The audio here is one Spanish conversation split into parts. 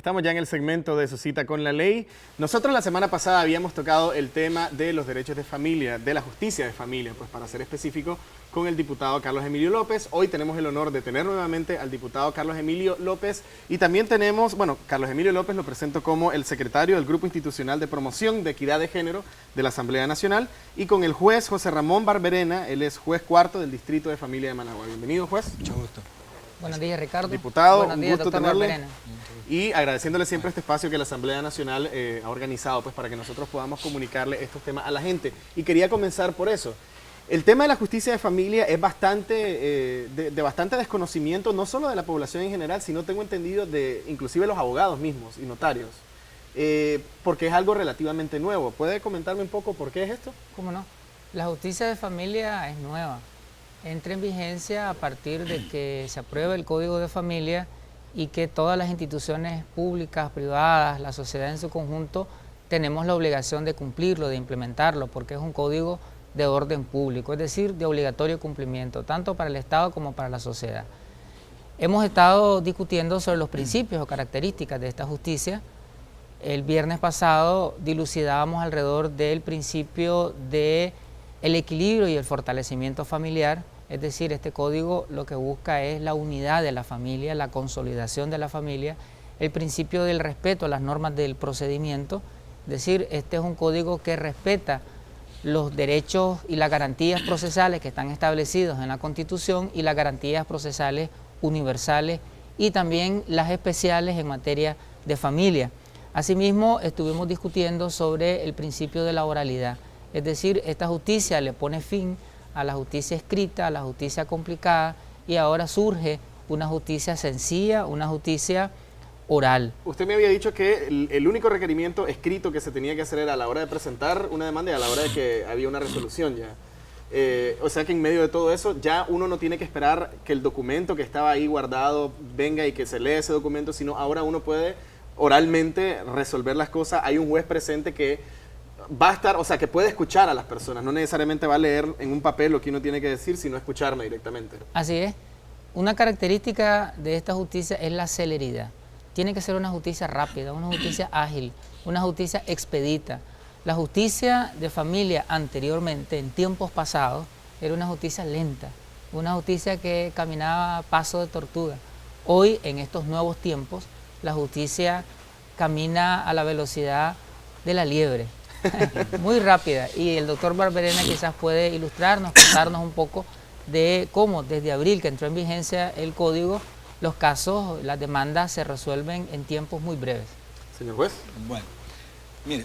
Estamos ya en el segmento de Su Cita con la Ley. Nosotros la semana pasada habíamos tocado el tema de los derechos de familia, de la justicia de familia, pues para ser específico, con el diputado Carlos Emilio López. Hoy tenemos el honor de tener nuevamente al diputado Carlos Emilio López y también tenemos, bueno, Carlos Emilio López lo presento como el secretario del Grupo Institucional de Promoción de Equidad de Género de la Asamblea Nacional y con el juez José Ramón Barberena, él es juez cuarto del Distrito de Familia de Managua. Bienvenido, juez. Mucho gusto. Buenos días, Ricardo. Diputado, buenos días, un gusto doctor tenerle. Barberena. Y agradeciéndole siempre este espacio que la Asamblea Nacional ha organizado pues para que nosotros podamos comunicarle estos temas a la gente. Y quería comenzar por eso. El tema de la justicia de familia es bastante, de bastante desconocimiento, no solo de la población en general, sino tengo entendido de inclusive los abogados mismos y notarios, porque es algo relativamente nuevo. ¿Puede comentarme un poco por qué es esto? ¿Cómo no? La justicia de familia es nueva. Entra en vigencia a partir de que se apruebe el Código de Familia y que todas las instituciones públicas, privadas, la sociedad en su conjunto, tenemos la obligación de cumplirlo, de implementarlo, porque es un código de orden público, es decir, de obligatorio cumplimiento, tanto para el Estado como para la sociedad. Hemos estado discutiendo sobre los principios o características de esta justicia. El viernes pasado dilucidábamos alrededor del principio del equilibrio y el fortalecimiento familiar. Es decir, este código lo que busca es la unidad de la familia, la consolidación de la familia, el principio del respeto a las normas del procedimiento. Es decir, este es un código que respeta los derechos y las garantías procesales que están establecidos en la Constitución y las garantías procesales universales y también las especiales en materia de familia. Asimismo, estuvimos discutiendo sobre el principio de la oralidad. Es decir, esta justicia le pone fin a la justicia escrita, a la justicia complicada, y ahora surge una justicia sencilla, una justicia oral. Usted me había dicho que el único requerimiento escrito que se tenía que hacer era a la hora de presentar una demanda y a la hora de que había una resolución ya. O sea que en medio de todo eso ya uno no tiene que esperar que el documento que estaba ahí guardado venga y que se lea ese documento, sino ahora uno puede oralmente resolver las cosas. Hay un juez presente que va a estar, o sea, que puede escuchar a las personas, no necesariamente va a leer en un papel lo que uno tiene que decir, sino escucharme directamente. Así es. Una característica de esta justicia es la celeridad. Tiene que ser una justicia rápida, una justicia ágil, una justicia expedita. La justicia de familia anteriormente, en tiempos pasados, era una justicia lenta, una justicia que caminaba a paso de tortuga. Hoy, en estos nuevos tiempos, la justicia camina a la velocidad de la liebre. Muy rápida, y el doctor Barberena quizás puede ilustrarnos, contarnos un poco de cómo desde abril que entró en vigencia el código, los casos, las demandas se resuelven en tiempos muy breves. Señor juez. Bueno, mire,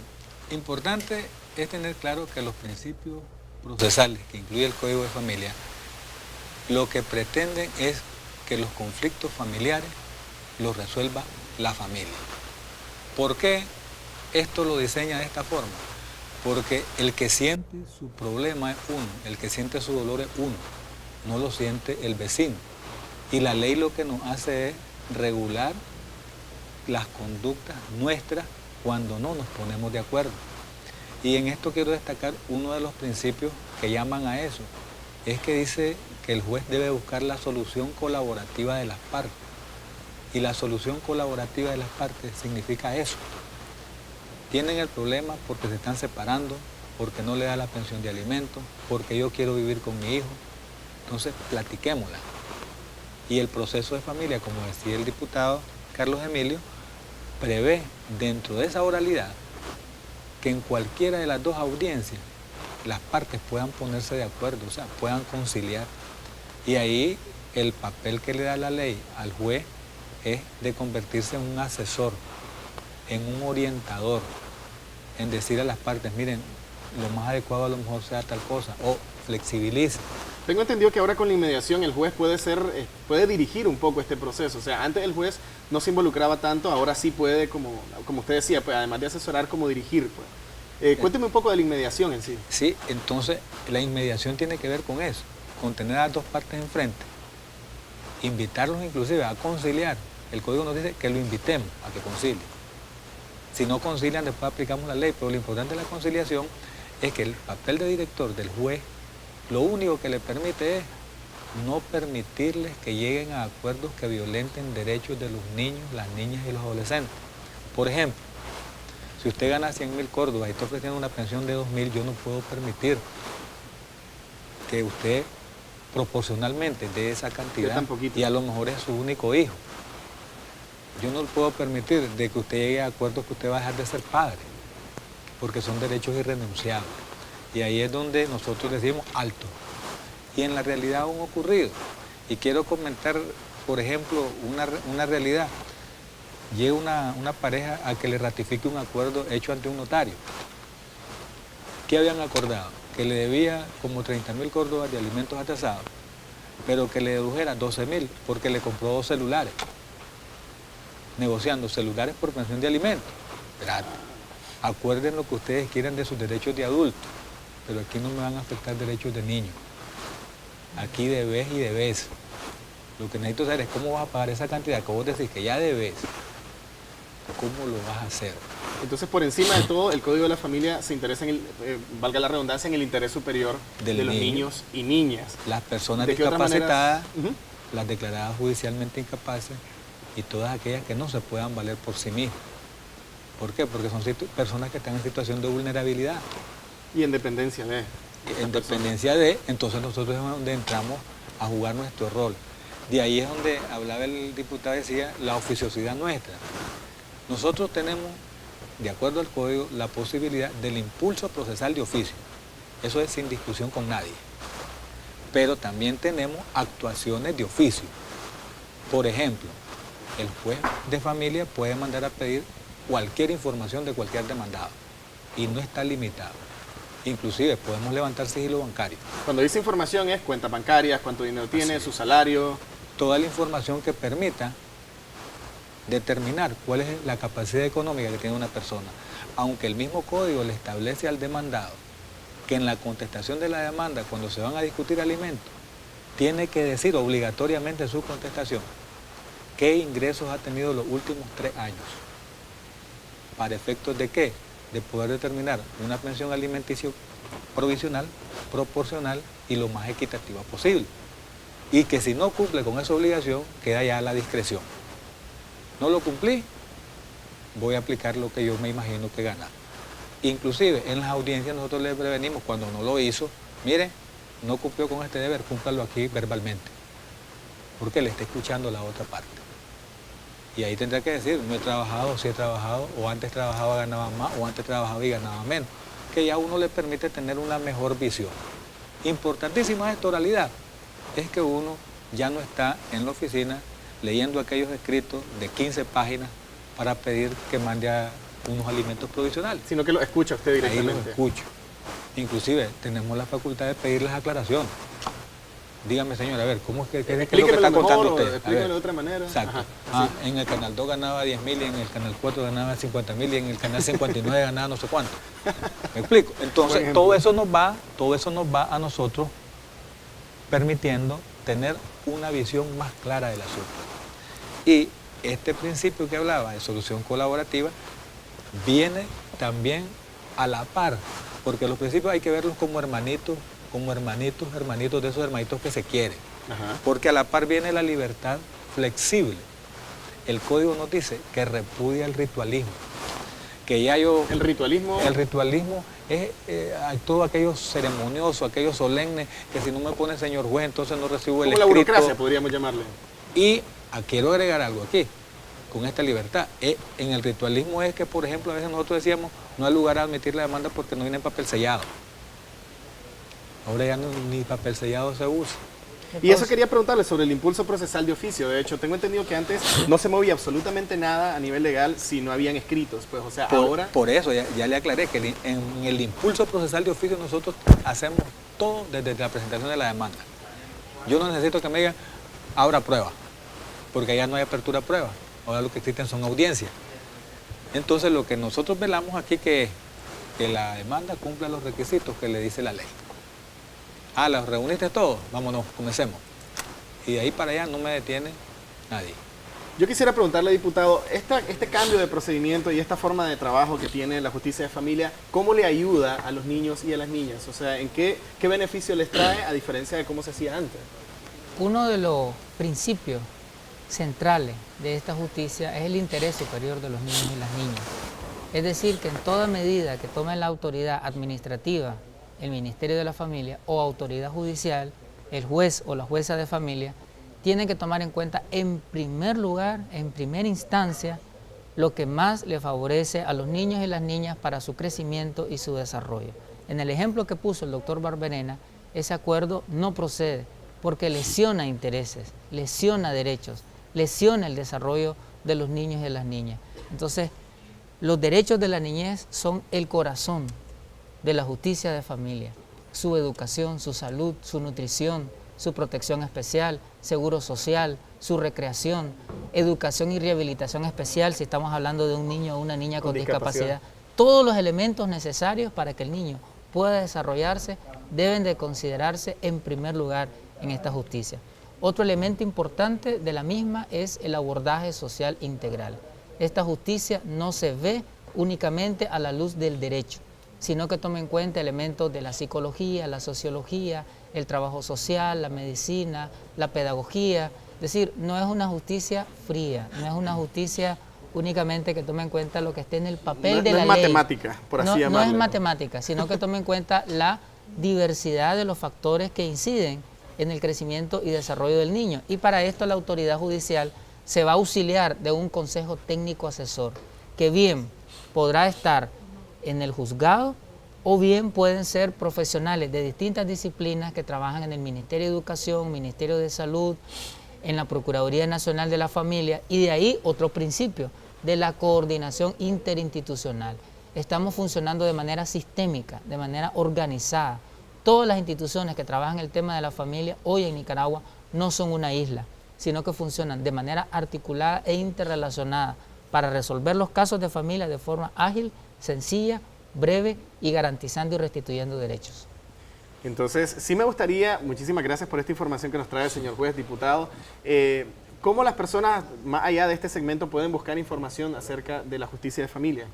importante es tener claro que los principios procesales que incluye el Código de Familia, lo que pretenden es que los conflictos familiares los resuelva la familia. ¿Por qué esto lo diseña de esta forma? Porque el que siente su problema es uno, el que siente su dolor es uno, no lo siente el vecino. Y la ley lo que nos hace es regular las conductas nuestras cuando no nos ponemos de acuerdo. Y en esto quiero destacar uno de los principios que llaman a eso, es que dice que el juez debe buscar la solución colaborativa de las partes. Y la solución colaborativa de las partes significa eso. Tienen el problema porque se están separando, porque no le da la pensión de alimentos, porque yo quiero vivir con mi hijo. Entonces, platiquémosla. Y el proceso de familia, como decía el diputado Carlos Emilio, prevé dentro de esa oralidad que en cualquiera de las dos audiencias las partes puedan ponerse de acuerdo, o sea, puedan conciliar. Y ahí el papel que le da la ley al juez es de convertirse en un asesor, en un orientador, en decir a las partes, miren, lo más adecuado a lo mejor sea tal cosa, o flexibilice. Tengo entendido que ahora con la inmediación el juez puede dirigir un poco este proceso. O sea, antes el juez no se involucraba tanto, ahora sí puede, como usted decía, pues, además de asesorar, como dirigir. Pues. Cuénteme un poco de la inmediación en sí. Sí, entonces la inmediación tiene que ver con eso, con tener a las dos partes enfrente, invitarlos inclusive a conciliar. El código nos dice que lo invitemos a que concilien. Si no concilian, después aplicamos la ley, pero lo importante de la conciliación es que el papel de director del juez, lo único que le permite es no permitirles que lleguen a acuerdos que violenten derechos de los niños, las niñas y los adolescentes. Por ejemplo, si usted gana 100.000 córdobas y está ofreciendo una pensión de 2.000, yo no puedo permitir que usted proporcionalmente dé esa cantidad y a lo mejor es su único hijo. Yo no le puedo permitir de que usted llegue a acuerdos que usted va a dejar de ser padre, porque son derechos irrenunciables. Y ahí es donde nosotros decimos alto. Y en la realidad han ocurrido. Y quiero comentar, por ejemplo, una realidad. Llega una pareja a que le ratifique un acuerdo hecho ante un notario. ¿Qué habían acordado? Que le debía como 30.000 córdobas de alimentos atrasados, pero que le dedujera 12.000 porque le compró 2 celulares, negociando celulares por pensión de alimentos. Espérate, acuerden lo que ustedes quieran de sus derechos de adultos, pero aquí no me van a afectar derechos de niños. Aquí debes y debes. Lo que necesito saber es cómo vas a pagar esa cantidad que vos decís que ya debes. ¿Cómo lo vas a hacer? Entonces, por encima de todo, el Código de la Familia se interesa en valga la redundancia, en el interés superior de los niños y niñas. Las personas discapacitadas, las declaradas judicialmente incapaces y todas aquellas que no se puedan valer por sí mismas. ¿Por qué? Porque son personas que están en situación de vulnerabilidad. Y en dependencia de. En dependencia de, entonces nosotros es donde entramos a jugar nuestro rol. De ahí es donde hablaba el diputado, decía, la oficiosidad nuestra. Nosotros tenemos, de acuerdo al código, la posibilidad del impulso procesal de oficio. Eso es sin discusión con nadie. Pero también tenemos actuaciones de oficio. Por ejemplo, el juez de familia puede mandar a pedir cualquier información de cualquier demandado y no está limitado. Inclusive podemos levantar sigilo bancario. Cuando dice información es cuentas bancarias, cuánto dinero tiene, su salario. Toda la información que permita determinar cuál es la capacidad económica que tiene una persona. Aunque el mismo código le establece al demandado que en la contestación de la demanda, cuando se van a discutir alimentos, tiene que decir obligatoriamente en su contestación qué ingresos ha tenido los últimos 3 años. ¿Para efectos de qué? De poder determinar una pensión alimenticia provisional, proporcional y lo más equitativa posible. Y que si no cumple con esa obligación, queda ya a la discreción. No lo cumplí, voy a aplicar lo que yo me imagino que gana. Inclusive en las audiencias nosotros le prevenimos cuando no lo hizo, mire, no cumplió con este deber, cúmplalo aquí verbalmente, porque le está escuchando la otra parte. Y ahí tendrá que decir, no he trabajado, sí he trabajado, o antes trabajaba ganaba más, o antes trabajaba y ganaba menos, que ya a uno le permite tener una mejor visión. Importantísima esta oralidad, es que uno ya no está en la oficina leyendo aquellos escritos de 15 páginas para pedir que mande a unos alimentos provisionales. Sino que lo escucha usted directamente. Ahí lo escucho. Inclusive tenemos la facultad de pedir las aclaraciones. Dígame, señor, a ver, ¿cómo es que es lo que está contando usted? Explíqueme de otra manera. Exacto. En el canal 2 ganaba 10.000 y en el canal 4 ganaba 50.000 y en el canal 59 ganaba no sé cuánto. ¿Me explico? Entonces, todo eso nos va a nosotros permitiendo tener una visión más clara del asunto. Y este principio que hablaba de solución colaborativa viene también a la par, porque los principios hay que verlos como hermanitos de esos hermanitos que se quieren. Porque a la par viene la libertad flexible. El código nos dice que repudia el ritualismo. Que ya yo... ¿El ritualismo? El ritualismo es todo aquello ceremonioso, aquello solemne, que si no me pone señor juez, entonces no recibo el escrito. Como la burocracia, podríamos llamarle. Y quiero agregar algo aquí, con esta libertad. En el ritualismo es que, por ejemplo, a veces nosotros decíamos, no hay lugar a admitir la demanda porque no viene papel sellado. Ahora ya ni papel sellado se usa. Y eso quería preguntarle sobre el impulso procesal de oficio. De hecho, tengo entendido que antes no se movía absolutamente nada a nivel legal si no habían escritos. Pues, o sea, ahora... Por eso, ya le aclaré que en el impulso procesal de oficio nosotros hacemos todo desde la presentación de la demanda. Yo no necesito que me digan, abra prueba, porque ya no hay apertura a prueba. Ahora lo que existen son audiencias. Entonces, lo que nosotros velamos aquí que la demanda cumpla los requisitos que le dice la ley. ¿Los reuniste todos? Vámonos, comencemos. Y de ahí para allá no me detiene nadie. Yo quisiera preguntarle, diputado, este cambio de procedimiento y esta forma de trabajo que tiene la justicia de familia, ¿cómo le ayuda a los niños y a las niñas? O sea, ¿en qué beneficio les trae a diferencia de cómo se hacía antes? Uno de los principios centrales de esta justicia es el interés superior de los niños y las niñas. Es decir, que en toda medida que tome la autoridad administrativa, el Ministerio de la Familia o autoridad judicial, el juez o la jueza de familia, tienen que tomar en cuenta en primer lugar, en primera instancia, lo que más le favorece a los niños y las niñas para su crecimiento y su desarrollo. En el ejemplo que puso el doctor Barberena, ese acuerdo no procede porque lesiona intereses, lesiona derechos, lesiona el desarrollo de los niños y de las niñas. Entonces, los derechos de la niñez son el corazón de la justicia de familia, su educación, su salud, su nutrición, su protección especial, seguro social, su recreación, educación y rehabilitación especial si estamos hablando de un niño o una niña con discapacidad. Todos los elementos necesarios para que el niño pueda desarrollarse deben de considerarse en primer lugar en esta justicia. Otro elemento importante de la misma es el abordaje social integral. Esta justicia no se ve únicamente a la luz del derecho, sino que toma en cuenta elementos de la psicología, la sociología, el trabajo social, la medicina, la pedagogía. Es decir, no es una justicia fría, no es una justicia únicamente que tome en cuenta lo que esté en el papel de la ley. No es matemática, por así llamarlo. No es matemática, sino que tome en cuenta la diversidad de los factores que inciden en el crecimiento y desarrollo del niño. Y para esto la autoridad judicial se va a auxiliar de un consejo técnico asesor, que bien podrá estar en el juzgado o bien pueden ser profesionales de distintas disciplinas que trabajan en el Ministerio de Educación, Ministerio de Salud, en la Procuraduría Nacional de la Familia, y de ahí otro principio de la coordinación interinstitucional. Estamos funcionando de manera sistémica, de manera organizada. Todas las instituciones que trabajan el tema de la familia hoy en Nicaragua no son una isla, sino que funcionan de manera articulada e interrelacionada para resolver los casos de familia de forma ágil, sencilla, breve y garantizando y restituyendo derechos. Entonces, sí me gustaría, muchísimas gracias por esta información que nos trae el señor juez, diputado. ¿Cómo las personas, más allá de este segmento, pueden buscar información acerca de la justicia de familia?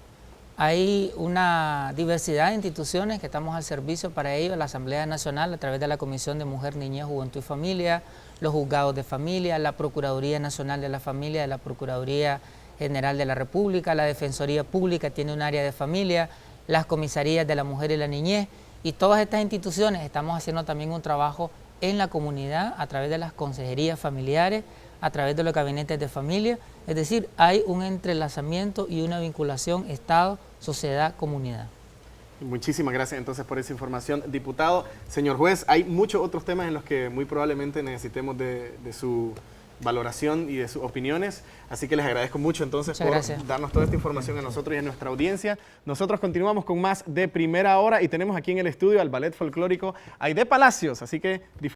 Hay una diversidad de instituciones que estamos al servicio para ello, la Asamblea Nacional a través de la Comisión de Mujer, Niñez, Juventud y Familia, los juzgados de familia, la Procuraduría Nacional de la Familia, la Procuraduría General de la República, la Defensoría Pública tiene un área de familia, las comisarías de la mujer y la niñez, y todas estas instituciones estamos haciendo también un trabajo en la comunidad a través de las consejerías familiares, a través de los gabinetes de familia. Es decir, hay un entrelazamiento y una vinculación Estado, sociedad, comunidad. Muchísimas gracias entonces por esa información, diputado. Señor juez, hay muchos otros temas en los que muy probablemente necesitemos de su valoración y de sus opiniones, así que les agradezco mucho entonces por darnos toda esta información a nosotros y a nuestra audiencia. Nosotros continuamos con más de Primera Hora y tenemos aquí en el estudio al Ballet Folclórico Aide Palacios, así que